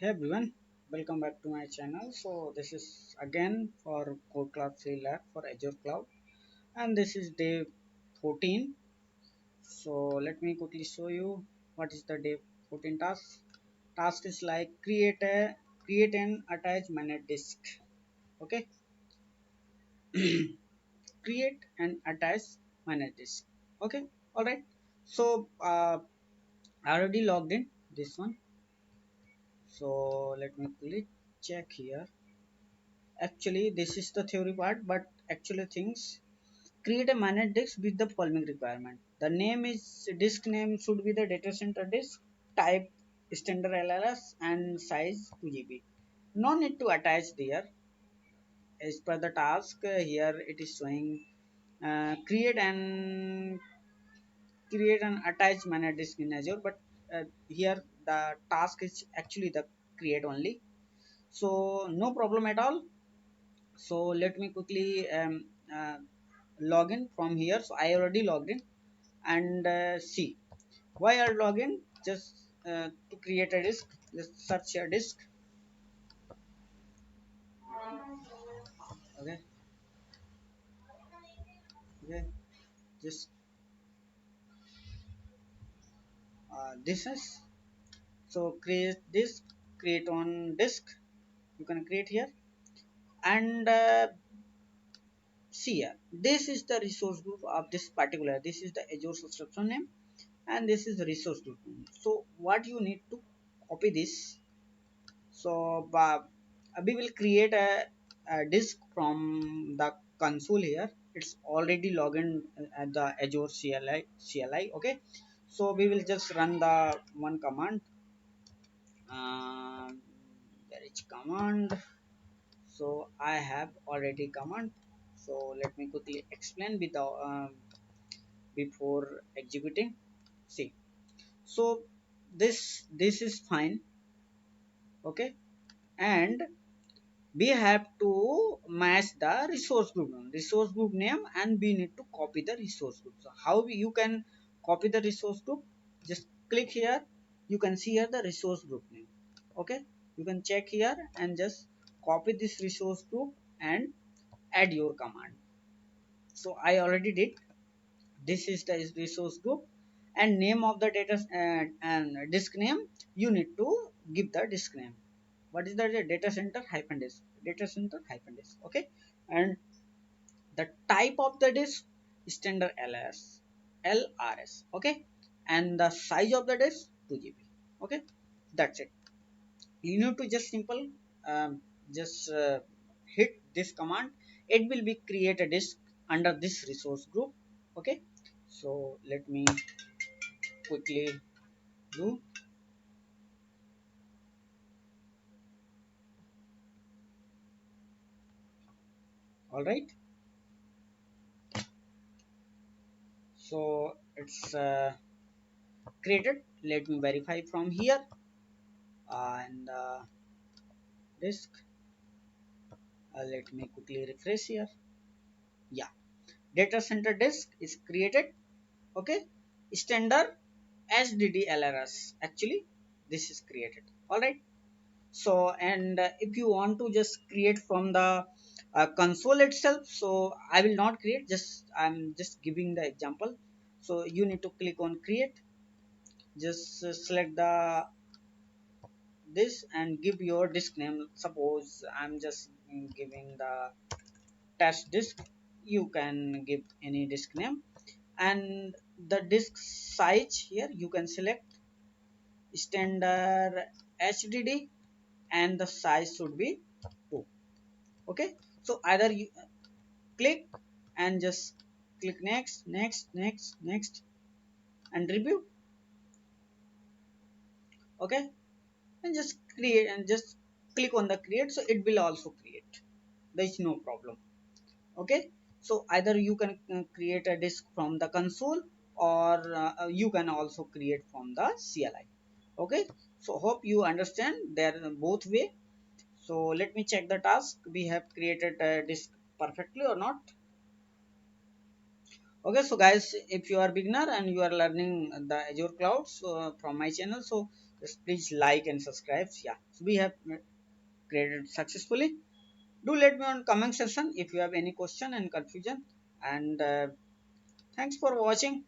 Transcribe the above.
Hey everyone, welcome back to my channel. So this is again for Code Cloud Free Lab for Azure Cloud, and this is day 14. So let me quickly show you what is the day 14 task. Task is like create and attach manage disk. Okay, create and attach manage disk. Okay, all right. So I already logged in this one. So let me quickly check here. Actually, this is the theory part, but actually things create a managed disk with the following requirement. The name is disk name should be the data center disk, type standard LLS and size 2 GB. No need to attach there. As per the task, here it is showing create and attach managed disk in Azure, but here the task is actually the create only. So no problem at all. So let me quickly log in from here. So I already logged in, and see why I log in. Just to create a disk, just search a disk. Okay, okay, just this is, so create disk, create on disk, you can create here, and see here, this is the resource group of this particular, this is the Azure subscription name, and this is the resource group name. So what you need to copy this. So we will create a disk from the console here. It's already logged in at the Azure CLI. Okay, so we will just run the one command. Uh, there is command. So I have already command. So let me quickly explain without before executing. See, so this is fine. Okay, and we have to match the resource group name, and we need to copy the resource group. So how you can copy the resource group? Just click here, you can see here the resource group name. Okay, you can check here and just copy this resource group and add your command. So I already did. This is the resource group, and name of the data and disk name, you need to give the disk name. What is the data center hyphen disk, data center hyphen disk. Okay, and the type of the disk, standard LRS. Okay, and the size of the disk 2 GB. Okay, that's it. You need to just simple just hit this command. It will be create a disk under this resource group. Okay, so let me quickly do. All right, so it's created. Let me verify from here, and disk, let me quickly refresh here. Yeah, data center disk is created. Okay, standard HDD LRS, actually this is created. All right, so and if you want to just create from the console itself, so I will not create, just I'm just giving the example. So you need to click on create, just select the this and give your disk name. Suppose I'm just giving the test disk, you can give any disk name, and the disk size here you can select standard HDD, and the size should be 2. Okay, so either you click and just click next and review. Okay, and just create and just click on the create, so it will also create. There is no problem. Okay, so either you can create a disk from the console, or you can also create from the CLI. Okay, so hope you understand there both way. So let me check the task, we have created a disk perfectly or not. Okay, so guys, if you are beginner and you are learning the Azure cloud, so from my channel, so Just please like and subscribe. Yeah, so we have created successfully. Do let me on comment section if you have any question and confusion. And thanks for watching.